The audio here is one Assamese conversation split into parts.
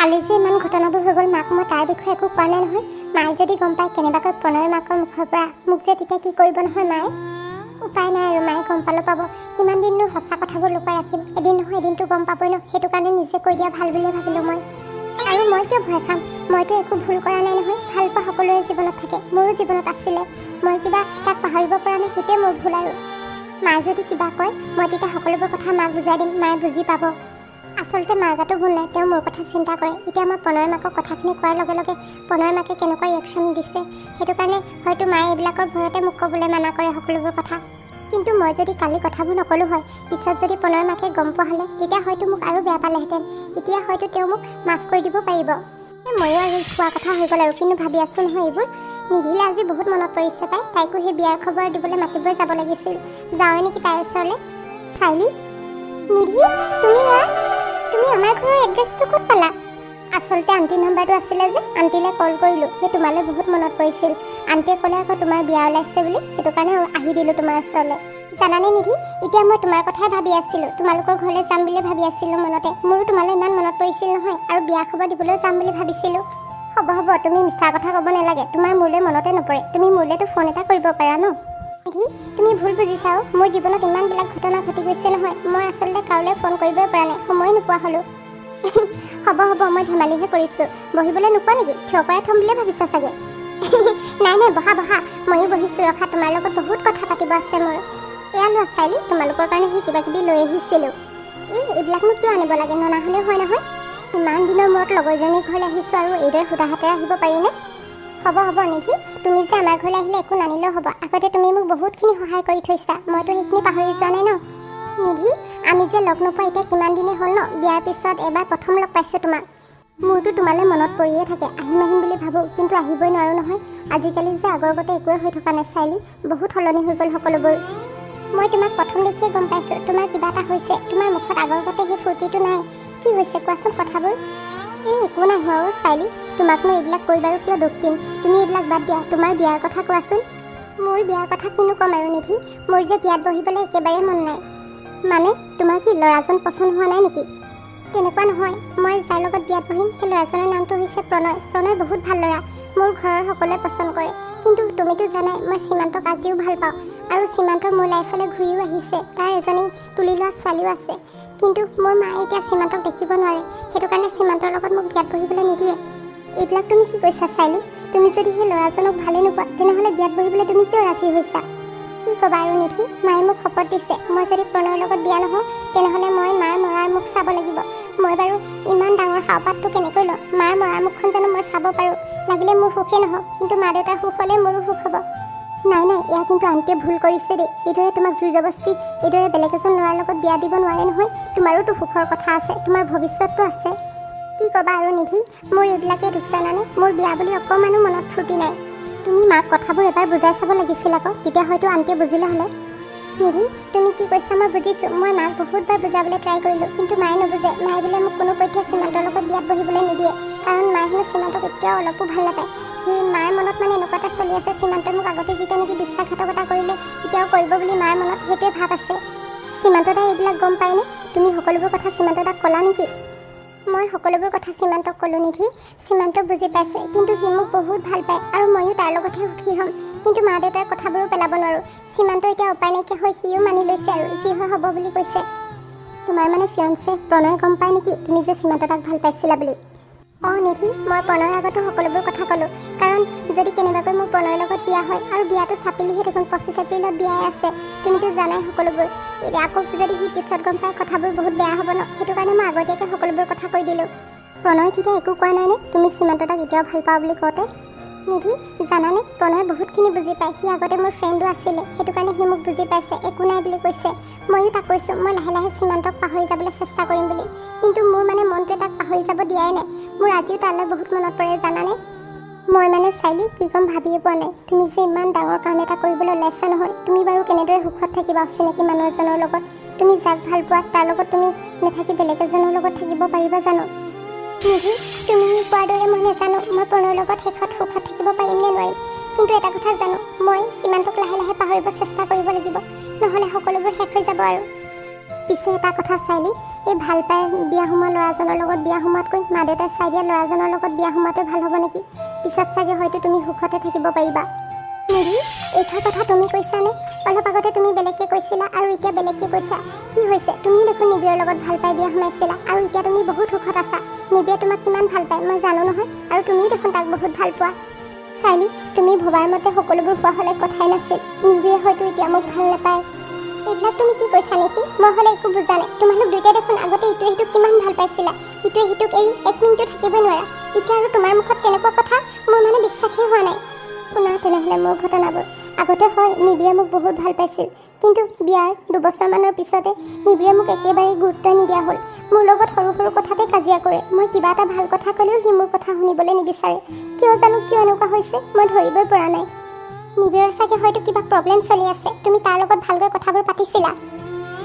কালি যে ইমান ঘটনাবোৰ হৈ গ'ল মাক মই তাৰ বিষয়ে একো কোৱা নাই নহয়। মায়ে যদি গম পায় কেনেবাকৈ প্ৰণয়ৰ মাকৰ মুখৰ পৰা মোক যে তেতিয়া কি কৰিব নহয় মায়ে। উপায় নাই আৰু মায়ে গম পালে পাব। কিমান দিননো সঁচা কথাবোৰ লুকাই ৰাখিম। এদিন নহয় এদিনটো গম পাবই ন। সেইটো কাৰণে নিজে কৈ দিয়া ভাল বুলিয়ে ভাবিলোঁ মই। আৰু মই কিয় ভয় খাম? মইতো একো ভুল কৰা নাই নহয়। ভাল পোৱা সকলোৰে জীৱনত থাকে, মোৰো জীৱনত আছিলে। মই কিবা তাক পাহৰিব পৰা নাই, সেইটোৱে মোৰ ভুল। আৰু মায়ে যদি কিবা কয় মই তেতিয়া সকলোবোৰ কথা মাক বুজাই দিম, মায়ে বুজি পাব। আচলতে মাৰ গাতো ভুল নাই, তেওঁ মোৰ কথা চিন্তা কৰে। এতিয়া মই প্ৰণয়ৰ মাকক কথাখিনি কোৱাৰ লগে লগে প্ৰণয়ৰ মাকে কেনেকুৱা ৰিয়েকশ্যন দিছে, সেইটো কাৰণে হয়তো মায়ে এইবিলাকৰ ভয়তে মোক ক'বলৈ মানা কৰে সকলোবোৰ কথা। কিন্তু মই যদি কালি কথাবোৰ নক'লোঁ হয়, পিছত যদি প্ৰণয়ৰ মাকে গম পোৱা হ'লে তেতিয়া হয়তো মোক আৰু বেয়া পালেহেঁতেন। এতিয়া হয়তো তেওঁ মোক মাফ কৰি দিব পাৰিব। ময়ো আজি খোৱা কথা হৈ গ'ল আৰু, কিন্তু ভাবি আছোঁ নহয় এইবোৰ। নিধিলে আজি বহুত মনত পৰিছে পাই। তাইকো সেই বিয়াৰ খবৰ দিবলৈ মাতিবই যাব লাগিছিল। যাওঁৱে নেকি তাইৰ ওচৰলৈ? চাইলি, নিধি তুমি ইয়াৰ? তুমি আমাৰ ঘৰৰ এড্ৰেছটো ক'ত পালা? আচলতে আণ্টিৰ নাম্বাৰটো আছিলে যে, আণ্টিলৈ কল কৰিলোঁ। সেই তোমালৈ বহুত মনত পৰিছিল। আণ্টিয়ে ক'লে আকৌ তোমাৰ বিয়া ওলাইছে বুলি, সেইটো কাৰণে আহি দিলোঁ তোমাৰ ওচৰলৈ। জানানে নিধি, এতিয়া মই তোমাৰ কথাই ভাবি আছিলোঁ। তোমালোকৰ ঘৰলৈ যাম বুলি ভাবি আছিলোঁ মনতে। মোৰো তোমালৈ ইমান মনত পৰিছিল নহয়, আৰু বিয়া খবৰ দিবলৈও যাম বুলি ভাবিছিলোঁ। হ'ব হ'ব, তুমি মিছা কথা ক'ব নালাগে। তোমাৰ মোলৈ মনতে নপৰে। তুমি মোলৈতো ফোন এটা কৰিব পাৰা ন। নিধি তুমি ভুল বুজিছাও। মোৰ জীৱনত ইমানবিলাক ঘটনা ঘটি গৈছে নহয়, মই আচলতে কাৰোলৈ ফোন কৰিবই পৰা নাই, সময় নোপোৱা হ'লোঁ। হ'ব হ'ব, মই ধেমালিহে কৰিছোঁ। বহিবলৈ নোপোৱা নেকি? থিয় কৰাই থ'ম বুলিয়ে ভাবিছা চাগে। নাই নাই, বহা বহা। ময়ো বহিছোঁ ৰখা, তোমাৰ লগত বহুত কথা পাতিব আছে মোৰ। এয়া লোৱা চাইলি, তোমালোকৰ কাৰণে সেই কিবা কিবি লৈ আহিছিলোঁ। এইবিলাকনো কিয় আনিব লাগে? ননা হ'লেও হয় নহয়। ইমান দিনৰ মূৰত লগৰজনীৰ ঘৰলৈ আহিছোঁ আৰু এইদৰে সুধাহাতে আহিব পাৰিনে? হ'ব হ'ব নিধি, তুমি যে আমাৰ ঘৰলৈ আহিলে একো নানিলেও হ'ব। আগতে তুমি মোক বহুতখিনি সহায় কৰি থৈছা, মইতো সেইখিনি পাহৰি যোৱা নাই ন। নিধি আমি যে লগ নোপোৱা এতিয়া কিমান দিনে হ'ল ন। বিয়াৰ পিছত এবাৰ প্ৰথম লগ পাইছোঁ তোমাক। মোৰতো তোমালৈ মনত পৰিয়ে থাকে, আহিম আহিম বুলি ভাবোঁ, কিন্তু আহিবই নোৱাৰোঁ নহয়। আজিকালি যে আগৰ গতে একোৱে হৈ থকা নাই চাইলি, বহুত সলনি হৈ গ'ল সকলোবোৰ। মই তোমাক প্ৰথম দেখিয়ে গম পাইছোঁ তোমাৰ কিবা এটা হৈছে। তোমাৰ মুখত আগৰ গতে সেই ফূৰ্তিটো নাই। কি হৈছে কোৱাচোন কথাবোৰ? একো নাই হোৱা অ' চাইলি, তোমাকনো এইবিলাক কৈ বাৰু কিয় দুখ দিম। তুমি এইবিলাক বাদ দিয়া, তোমাৰ বিয়াৰ কথা কোৱাচোন। মোৰ বিয়াৰ কথা কিনো ক'ম আৰু নিধি, মোৰ যে বিয়াত বহিবলৈ একেবাৰে মন নাই। মানে তোমাৰ কি ল'ৰাজন পচন্দ হোৱা নাই নেকি? তেনেকুৱা নহয়, মই যাৰ লগত বিয়াত বহিম সেই ল'ৰাজনৰ নামটো হৈছে প্ৰণয়। প্ৰণয় বহুত ভাল ল'ৰা, মোৰ ঘৰৰ সকলোৱে পচন্দ কৰে। কিন্তু তুমিতো জানাই মই সীমান্তক আজিও ভাল পাওঁ, আৰু সীমান্তৰ মোৰ লাইফলৈ ঘূৰিও আহিছে। তাৰ এজনী তুলি লোৱা ছোৱালীও আছে। কিন্তু মোৰ মায়ে এতিয়া সীমান্তক দেখিব নোৱাৰে, সেইটো কাৰণে সীমান্তৰ লগত মোক বিয়াত বহিবলৈ নিদিয়ে। এইবিলাক তুমি কি কৈছা চাইলি? তুমি যদি সেই ল'ৰাজনক ভালেই নোপোৱা, তেনেহ'লে বিয়াত বহিবলৈ তুমি কিয় ৰাজি হৈছা? কি ক'বা আৰু নিধি, মায়ে মোক শপত দিছে মই যদি প্ৰণয়ৰ লগত বিয়া নহওঁ তেনেহ'লে মই মাৰ মৰাৰ মুখ চাব লাগিব। মই বাৰু ইমান ডাঙৰ সাওপাতটো কেনেকৈ লওঁ? মাৰ মৰাৰ মুখখন জানো মই চাব পাৰোঁ? লাগিলে মোৰ সুখেই নহওক, কিন্তু মা দেউতাৰ সুখ হ'লে মোৰো সুখ হ'ব। নাই নাই, এয়া কিন্তু আণ্টিয়ে ভুল কৰিছে দেই। এইদৰে তোমাক জোৰ জবস্তি এইদৰে বেলেগ এজন ল'ৰাৰ লগত বিয়া দিব নোৱাৰে নহয়। তোমাৰোতো সুখৰ কথা আছে, তোমাৰ ভৱিষ্যতটো আছে। কি ক'বা আৰু নিধি, মোৰ এইবিলাকেই দুখ জানানে। মোৰ বিয়া বুলি অকণমানো মনত ফূৰ্তি নাই। তুমি মাক কথাবোৰ এবাৰ বুজাই চাব লাগিছিল আকৌ, তেতিয়া হয়তো আণ্টিয়ে বুজিলে হ'লে। নিধি তুমি কি কৈছা মই বুজিছোঁ। মই মাক বহুতবাৰ বুজাবলৈ ট্ৰাই কৰিলোঁ, কিন্তু মায়ে নুবুজে। মায়ে বোলে মোক কোনো পধ্যে সীমান্তৰ লগত বিয়াত বহিবলৈ নিদিয়ে, কাৰণ মায়ে হেনো সীমান্তক এতিয়াও অলপো ভাল নাপায়। সি মাৰ মনত মানে এনেকুৱা এটা চলি আছে, সীমান্তই মোক আগতে যিটো নেকি বিশ্বাসঘাতকতা কৰিলে এতিয়াও কৰিব বুলি মাৰ মনত সেইটোৱে ভাৱ আছে। সীমান্ত দাই এইবিলাক গম পায়নে? তুমি সকলোবোৰ কথা সীমান্ত দাক ক'লা নেকি? মই সকলোবোৰ কথা সীমান্তক ক'লোঁ নিধি। সীমান্তক বুজি পাইছে, কিন্তু সি মোক বহুত ভাল পায়, আৰু ময়ো তাৰ লগতহে সুখী হ'ম। কিন্তু মা দেউতাৰ কথাবোৰো পেলাব নোৱাৰোঁ। সীমান্ত এতিয়া উপায় নাইকিয়া হৈ সিও মানি লৈছে, আৰু যি হয় হ'ব বুলি কৈছে। তোমাৰ মানে ফিয়ঞ্চে প্ৰণয়ে গম পায় নেকি তুমি যে সীমান্ত দাক ভাল পাইছিলা বুলি? অঁ নিধি, মই প্ৰণয়ৰ আগতো সকলোবোৰ কথা ক'লোঁ, কাৰণ যদি কেনেবাকৈ মোৰ প্ৰণয়ৰ লগত বিয়া হয়, আৰু বিয়াটো চাপিলিহে দেখোন 25 এপ্ৰিলত বিয়াই আছে। তুমিতো জানাই সকলোবোৰ। আকৌ যদি সি পিছত গম পায় কথাবোৰ বহুত বেয়া হ'ব ন, সেইটো কাৰণে মই আগতীয়াকৈ সকলোবোৰ কথা কৈ দিলোঁ। প্ৰণয় তেতিয়া একো কোৱা নাইনে তুমি সীমান্ত দাক এতিয়াও ভাল পাওঁ বুলি কওঁতে? নিধি জানানে, প্ৰণয়ে বহুতখিনি বুজি পায়। সি আগতে মোৰ ফ্ৰেণ্ডো আছিলে, সেইটো কাৰণে সি মোক বুজি পাইছে, একো নাই বুলি কৈছে। ময়ো তাক কৈছোঁ মই লাহে লাহে সীমান্তক পাহৰি যাবলৈ চেষ্টা কৰিম বুলি, কিন্তু মোৰ মানে মনটোৱে তাক পাহৰি যাব দিয়াই নাই। মোৰ আজিও তালৈ বহুত মনত পৰে জানানে। মই মানে চাইলি কি ক'ম ভাবিয়ে পোৱা নাই। তুমি যে ইমান ডাঙৰ কাম এটা কৰিবলৈ ওলাইছা নহয়, তুমি বাৰু কেনেদৰে সুখত থাকিবা অচিনাকি মানুহ এজনৰ লগত? তুমি যাক ভাল পোৱা তাৰ লগত তুমি নাথাকি বেলেগ এজনৰ লগত থাকিব পাৰিবা জানো? নিধি তুমি কোৱাৰ দৰে মই নাজানো মই প্ৰণয়ৰ লগত শেষত সুখত থাকিব পাৰিম নে নোৱাৰিম, কিন্তু এটা কথা জানো, মই সীমান্তক লাহে লাহে পাহৰিব চেষ্টা কৰিব লাগিব, নহ'লে সকলোবোৰ শেষ হৈ যাব। আৰু পিছে এটা কথা চাইলি, এই ভাল পাই বিয়া সোমোৱা ল'ৰাজনৰ লগত বিয়া সোমোৱাতকৈ মা দেউতাই চাই দিয়া ল'ৰাজনৰ লগত বিয়া সোমোৱাটোৱে ভাল হ'ব নেকি? পিছত চাগে হয়তো তুমি সুখতে থাকিব পাৰিবা। নিধি, এইষাৰ কথা তুমি কৈছানে? অলপ আগতে তুমি বেলেগকৈ কৈছিলা আৰু এতিয়া বেলেগকৈ কৈছা। কি হৈছে? তুমি দেখোন নিবিৰৰ লগত ভাল পাই বিয়া সোমাইছিলা আৰু এতিয়া তুমি বহুত সুখত আছা। নিবিয়ে তোমাক কিমান ভাল পায় মই জানো নহয়, আৰু তুমিও দেখোন তাক বহুত ভাল পোৱা। চাইলি, তুমি ভবাৰ মতে সকলোবোৰ হোৱা হ'লে কথাই নাছিল। নিবিয়ে হয়তো এতিয়া মোক ভাল নাপায়। এইবিলাক তুমি কি কৈছা নেকি? মই হ'লে একো বুজা নাই। তোমালোক দুয়োটাই দেখোন আগতে ইটোৱে সিটোক কিমান ভাল পাইছিলা। ইটোৱে সিটোক এৰি এক মিনিটো থাকিবই নোৱাৰা। এতিয়া আৰু তোমাৰ মুখত তেনেকুৱা কথা মোৰ মানে বিশ্বাসেই হোৱা নাই। শুনা তেনেহ'লে মোৰ ঘটনাবোৰ। আগতে হয় নিবিয়ে মোক বহুত ভাল পাইছিল, কিন্তু বিয়াৰ 2 বছৰমানৰ পিছতে নিবিয়ে মোক একেবাৰে গুৰুত্ব নিদিয়া হ'ল। মোৰ লগত সৰু সৰু কথাতে কাজিয়া কৰে। মই কিবা এটা ভাল কথা ক'লেও সি মোৰ কথা শুনিবলৈ নিবিচাৰে। কিয় জানো কিয় এনেকুৱা হৈছে মই ধৰিবই পৰা নাই। নিবিৰৰ চাগে হয়তো কিবা প্ৰব্লেম চলি আছে। তুমি তাৰ লগত ভালকৈ কথাবোৰ পাতিছিলা?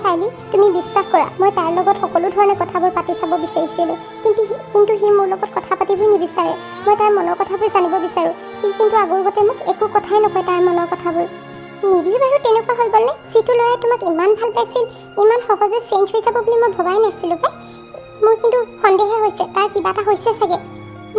চাইলি, তুমি বিশ্বাস কৰা, মই তাৰ লগত সকলো ধৰণে কথাবোৰ পাতি চাব বিচাৰিছিলোঁ, কিন্তু সি মোৰ লগত কথা পাতিবই নিবিচাৰে। মই তাৰ মনৰ কথাবোৰ জানিব বিচাৰোঁ। সি কিন্তু আগৰ গতে মোক একো কথাই নকয় তাৰ মনৰ কথাবোৰ। নিবিৰ বাৰু তেনেকুৱা হৈ গ'লনে? যিটো ল'ৰাই তোমাক ইমান ভাল পাইছিল ইমান সহজে চেঞ্জ হৈ যাব বুলি মই ভবাই নাছিলোঁ পাই। মোৰ কিন্তু সন্দেহে হৈছে তাৰ কিবা এটা হৈছে চাগে।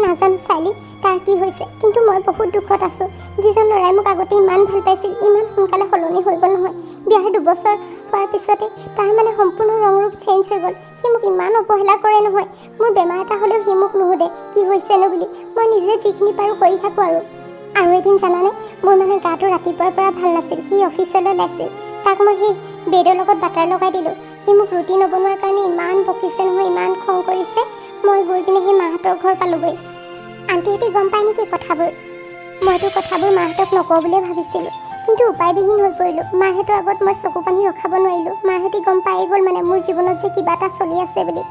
নাজানো চাইলি তাৰ কি হৈছে, কিন্তু মই বহুত দুখত আছোঁ। যিজন ল'ৰাই মোক আগতে ইমান ভাল পাইছিল ইমান সোনকালে সলনি হৈ গ'ল নহয়। বিয়াৰ 2 বছৰ হোৱাৰ পিছতে তাৰ মানে সম্পূৰ্ণ ৰং ৰূপ চেঞ্জ হৈ গ'ল। সি মোক ইমান অৱহেলা কৰে নহয়। মোৰ বেমাৰ এটা হ'লেও সি মোক নুসুধে কি হৈছেনো বুলি। মই নিজে যিখিনি পাৰোঁ কৰি থাকোঁ আৰু এদিন জানানে, মোৰ মানে গাটো ৰাতিপুৱাৰ পৰা ভাল নাছিল। সি অফিচলৈ ওলাইছিল। তাক মই সেই ব্ৰেডৰ লগত বাটাৰ লগাই দিলোঁ। সি মোক ৰুটি নবনোৱাৰ কাৰণে ইমান বকিছে নহয়, ইমান খং কৰিছে। মই গৈ পিনে সেই মাহঁতৰ ঘৰ পালোঁগৈ। আণ্টিহঁতে গম পায় নেকি কথাবোৰ? মইতো কথাবোৰ মাহঁতক নকওঁ বুলিয়ে ভাবিছিলোঁ, কিন্তু উপায়বিহীন হৈ পৰিলোঁ। মাহঁতৰ আগত মই চকু পানী ৰখাব নোৱাৰিলোঁ। মাহঁতে গম পাই গ'ল মানে মোৰ জীৱনত যে কিবা এটা চলি আছে বুলি।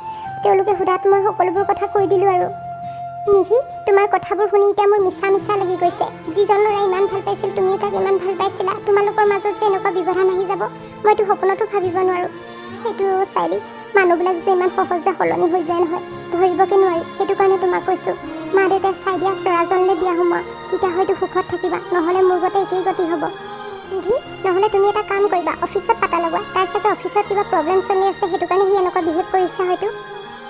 তেওঁলোকে সোধাত মই সকলোবোৰ কথা কৈ দিলোঁ আৰু। নিধি, তোমাৰ কথাবোৰ শুনি এতিয়া মোৰ মিছা মিছা লাগি গৈছে। যিজন ল'ৰাই ইমান ভাল পাইছিল তুমিও তাক ইমান ভাল পাইছিলা। তোমালোকৰ মাজত যে এনেকুৱা ব্যৱধান আহি যাব মইতো সপোনতো ভাবিব নোৱাৰোঁ। সেইটো চাইলি, মানুহবিলাক যে ইমান সহজে সলনি হৈ যায় নহয়, ধৰিবকে নোৱাৰি। সেইটো কাৰণে তোমাক কৈছোঁ, মা দেউতাই চাই দিয়া ল'ৰাজনলৈ বিয়া সোমোৱা, তেতিয়া হয়তো সুখত থাকিবা। নহ'লে মোৰ গতে একেই গতি হ'ব। নিধি, নহ'লে তুমি এটা কাম কৰিবা, অফিচত পাতা লগোৱা। তাৰ চাগে অফিচত কিবা প্ৰব্লেম চলি আছে, সেইটো কাৰণে সি এনেকুৱা বিহেভ কৰিছে হয়তো।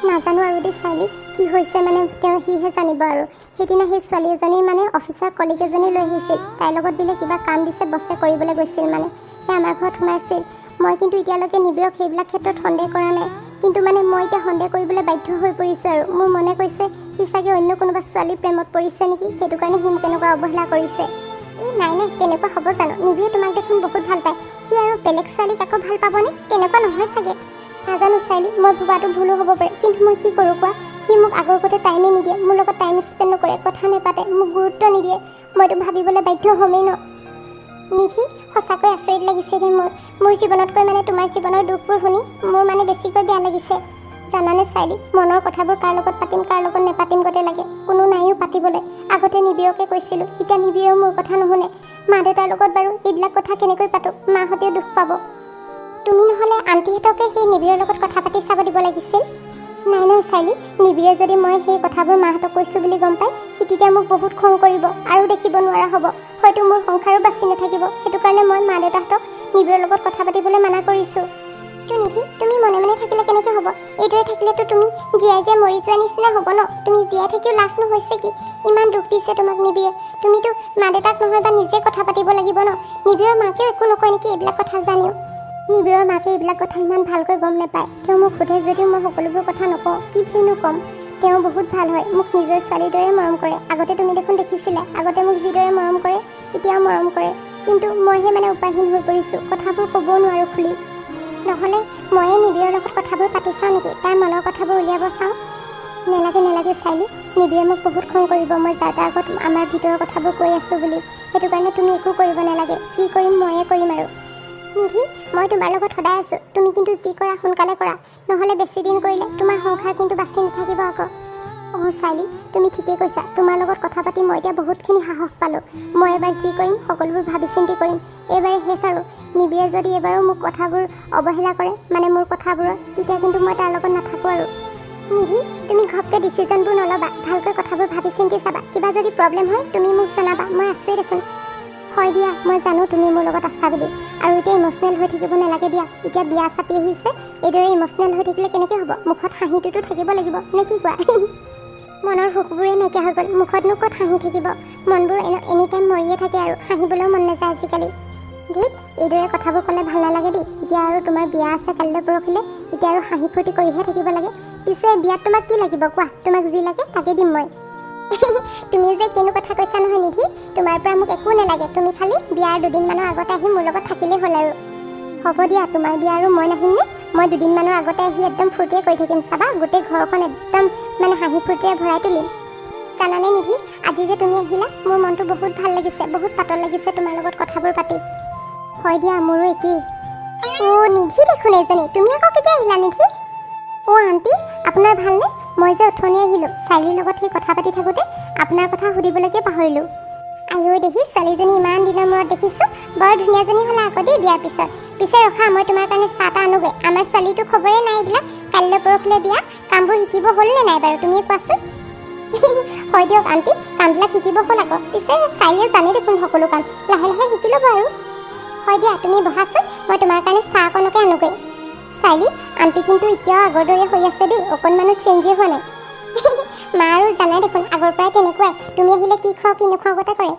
নাজানো আৰু দেই চাইলি, কি হৈছে মানে সিহে জানিব আৰু। সেইদিনা সেই ছোৱালী এজনীৰ মানে অফিচৰ কলিগ এজনী লৈ আহিছিল। তাইৰ লগত বোলে কিবা কাম দিছে, বছে কৰিবলৈ গৈছিল মানে। সেই আমাৰ ঘৰত সোমাইছিল। মই কিন্তু এতিয়ালৈকে নিবিৰক সেইবিলাক ক্ষেত্ৰত সন্দেহ কৰা নাই, কিন্তু মানে মই এতিয়া সন্দেহ কৰিবলৈ বাধ্য হৈ পৰিছোঁ আৰু। মোৰ মনে কৈছে সি চাগে অন্য কোনোবা ছোৱালীৰ প্ৰেমত পৰিছে নেকি, সেইটো কাৰণে সি মোক এনেকুৱা অৱহেলা কৰিছে। এই নাই তেনেকুৱা হ'ব জানো? নিবিৰে তোমাক দেখোন বহুত ভাল পায়। সি আৰু বেলেগ ছোৱালীক আকৌ ভাল পাবনে? তেনেকুৱা নহয় চাগে। নাজানো চাইলি, মই ভবাটো ভুলো হ'ব পাৰে, কিন্তু মই কি কৰোঁ কোৱা? সি মোক আগৰ গতে টাইমেই নিদিয়ে, মোৰ লগত টাইম স্পেণ্ড নকৰে, কথা নেপাতে, মোক গুৰুত্ব নিদিয়ে। মইতো ভাবিবলৈ বাধ্য হ'মেই ন। নিধি, সঁচাকৈ আচৰিত লাগিছে দেই মোৰ জীৱনতকৈ মানে তোমাৰ জীৱনৰ দুখবোৰ শুনি মোৰ মানে বেছিকৈ বেয়া লাগিছে। জানানে চাইলি, মনৰ কথাবোৰ কাৰ লগত পাতিম কাৰ লগত নেপাতিম গতে লাগে। কোনো নাইও পাতিবলৈ। আগতে নিবিৰকে কৈছিলোঁ, এতিয়া নিবিৰেও মোৰ কথা নুশুনে। মা দেউতাৰ লগত বাৰু এইবিলাক কথা কেনেকৈ পাতোঁ? মাহঁতেও দুখ পাব। তুমি নহ'লে আণ্টিহঁতকে সেই নিবিৰৰ লগত কথা পাতি চাব দিব লাগিছিল। নাই চাইলি, নিবিৰে যদি মই সেই কথাবোৰ মাহঁতক কৈছোঁ বুলি গম পাই, সি তেতিয়া মোক বহুত খং কৰিব আৰু দেখিব নোৱাৰা হ'ব। হয়তো মোৰ সংসাৰো বাচি নাথাকিব। সেইটো কাৰণে মই মা দেউতাহঁতক নিবিৰৰ লগত কথা পাতিবলৈ মানা কৰিছোঁ। নিধি, তুমি মনে মনে থাকিলে কেনেকৈ হ'ব? এইদৰে থাকিলেতো তুমি জীয়াই মৰি যোৱা নিচিনা হ'ব ন। তুমি জীয়াই থাকিও লাভ নহৈছে কি? ইমান দুখ দিছে তোমাক নিবিৰে। তুমিতো মা দেউতাক নহয় বা নিজে কথা পাতিব লাগিব ন। নিবিৰৰ মাকেও একো নকয় নেকি এইবিলাক কথা জানিও? নিবিৰৰ মাকে এইবিলাক কথা ইমান ভালকৈ গম নাপায়। তেওঁ মোক সোধে যদিও মই সকলোবোৰ কথা নকওঁ। কি বুলিনো ক'ম? তেওঁ বহুত ভাল হয়, মোক নিজৰ ছোৱালীৰ দৰে মৰম কৰে। আগতে তুমি দেখোন দেখিছিলা, আগতে মোক যিদৰে মৰম কৰে এতিয়াও মৰম কৰে। কিন্তু মইহে মানে উপায়হীন হৈ পৰিছোঁ, কথাবোৰ ক'বও নোৱাৰোঁ খুলি। নহ'লে ময়ে নিবিৰৰ লগত কথাবোৰ পাতি চাওঁ নেকি? তাৰ মনৰ কথাবোৰ উলিয়াব চাওঁ। নেলাগে চাইলি, নিবিৰে মোক বহুত খং কৰিব মই যাৰ তাৰ আগত আমাৰ ভিতৰৰ কথাবোৰ কৈ আছোঁ বুলি। সেইটো কাৰণে তুমি একো কৰিব নালাগে। যি কৰিম ময়ে কৰিম আৰু। নিধি, মই তোমাৰ লগত সদায় আছোঁ। তুমি কিন্তু যি কৰা সোনকালে কৰা, নহ'লে বেছি দিন কৰিলে তোমাৰ সংসাৰ কিন্তু বাচি নাথাকিব আকৌ। চাইলি, তুমি ঠিকেই কৈছা। তোমাৰ লগত কথা পাতি মই এতিয়া বহুতখিনি সাহস পালোঁ। মই এবাৰ যি কৰিম সকলোবোৰ ভাবি চিন্তি কৰিম। এইবাৰে শেষ আৰু। নিবিৰে যদি এবাৰো মোক কথাবোৰ অৱহেলা কৰে মানে মোৰ কথাবোৰৰ, তেতিয়া কিন্তু মই তাৰ লগত নাথাকোঁ আৰু। নিধি, তুমি ঘপকৈ ডিচিশ্যনবোৰ নল'বা। ভালকৈ কথাবোৰ ভাবি চিন্তি চাবা। কিবা যদি প্ৰব্লেম হয় তুমি মোক জনাবা, মই আছোৱেই দেখোন। হয় দিয়া, মই জানো তুমি মোৰ লগত আছা বুলি, আৰু এতিয়া ইম'চনেল হৈ থাকিব নালাগে দিয়া। এতিয়া বিয়া চাপি আহিছে, এইদৰে ইম'চনেল হৈ থাকিলে কেনেকৈ হ'ব? মুখত হাঁহিটোতো থাকিব লাগিব, নে কি কোৱা? মনৰ সুখবোৰে নাইকিয়া হৈ গ'ল, মুখতনো ক'ত হাঁহি থাকিব? মনবোৰ এনি টাইম মৰিয়ে থাকে আৰু হাঁহিবলৈও মন নাযায় আজিকালি। ধেত, এইদৰে কথাবোৰ ক'লে ভাল নালাগে দেই। এতিয়া আৰু তোমাৰ বিয়া আছে কাইলৈ পৰহিলৈ, এতিয়া আৰু হাঁহি ফূৰ্তি কৰিহে থাকিব লাগে। পিছে বিয়াত তোমাক কি লাগিব কোৱা? তোমাক যি লাগে তাকে দিম মই। তুমি যে কিনো কথা কৈছা নহয় নিধি, তোমাৰ পৰা মোক একো নালাগে। তুমি খালি বিয়াৰ দুদিনমানৰ আগতে আহি মোৰ লগত থাকিলেই হ'ল আৰু। হ'ব দিয়া, তোমাৰ বিয়া আৰু মই নাহিমনে? মই দুদিনমানৰ আগতে আহি একদম ফূৰ্তিয়ে কৰি থাকিম, চাবা গোটেই ঘৰখন একদম হাঁহি ফূৰ্তিৰে ভৰাই তুলিম। জানানে নিধি, আজি যে তুমি আহিলা, মোৰ মনটো বহুত ভাল লাগিছে, বহুত পাতল লাগিছে তোমাৰ লগত কথাবোৰ পাতি। হয় দিয়া, মোৰো একেই। অ' নিধি দেখোন এজনী, তুমি আকৌ কেতিয়া আহিলা নিধি? অ' আণ্টি, আপোনাৰ ভালনে? মই যে উঠনি আহিলোঁ, চাৰিৰ লগত সেই কথা পাতি থাকোঁতে আপোনাৰ কথা সুধিবলৈকে পাহৰিলোঁ। আইঅ' দেহি, ছোৱালীজনী ইমান দিনৰ মূৰত দেখিছোঁ, বৰ ধুনীয়াজনী হ'লা আকৌ দেই বিয়াৰ পিছত। পিছে ৰখা, মই তোমাৰ কাৰণে চাহ তাহ আনোগৈ। আমাৰ ছোৱালীটো খবৰে নাই এইবিলাক, কাইলৈ পৰহিলৈ বিয়া, কামবোৰ শিকিব হ'ল নে নাই বাৰু তুমিয়ে কোৱাচোন? হয় দিয়ক আণ্টি, কামবিলাক শিকিব হ'ল আকৌ। পিছে চাৰিয়ে জানে দেখোন সকলো কাম, লাহে লাহে শিকি ল'ব আৰু। হয় দিয়া, তুমি বহাচোন, মই তোমাৰ কাৰণে চাহ অকণকে আনোগৈ। চাৰি, আণ্টি কিন্তু এতিয়াও আগৰ দৰে হৈ আছে দেই, অকণমানো চেঞ্জেই হোৱা নাই। মা আৰু জানাই দেখোন, আগৰ পৰাই তেনেকুৱাই, তুমি আহিলে কি খোৱাও কি নোখোৱাও আগতে কৰে।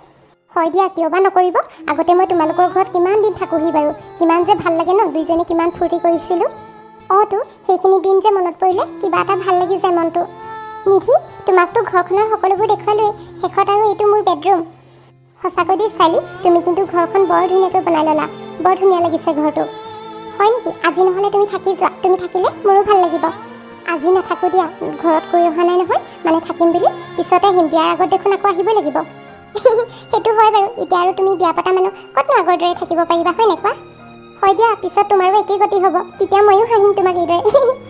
হয় দিয়া, কিয় বা নকৰিব? আগতে মই তোমালোকৰ ঘৰত কিমান দিন থাকোঁহি বাৰু, কিমান যে ভাল লাগে ন, দুইজনী কিমান ফূৰ্তি কৰিছিলোঁ। অঁ তো, সেইখিনি দিন যে মনত পৰিলে কিবা এটা ভাল লাগি যায় মনটো। নিধি, তোমাকতো ঘৰখনৰ সকলোবোৰ দেখুৱালোৱেই, শেষত আৰু এইটো মোৰ বেডৰুম। সঁচাকৈ দেই চালি, তুমি কিন্তু ঘৰখন বৰ ধুনীয়াকৈ বনাই ল'লা, বৰ ধুনীয়া লাগিছে ঘৰটো। হয় নেকি? আজি নহ'লে তুমি থাকি যোৱা, তুমি থাকিলে মোৰো ভাল লাগিব। আজি নাথাকোঁ দিয়া, ঘৰত কৈ অহা নাই নহয় মানে থাকিম বুলি, পিছতে আহিম, বিয়াৰ আগত দেখোন আকৌ আহিবই লাগিব। সেইটো হয় বাৰু, এতিয়া আৰু তুমি বিয়া পতা মানুহ ক'তনো আগৰ দৰে থাকিব পাৰিবা, হয় নে কোৱা? হয় দিয়া, পিছত তোমাৰো একেই গতি হ'ব, তেতিয়া ময়ো হাঁহিম তোমাক এইদৰে।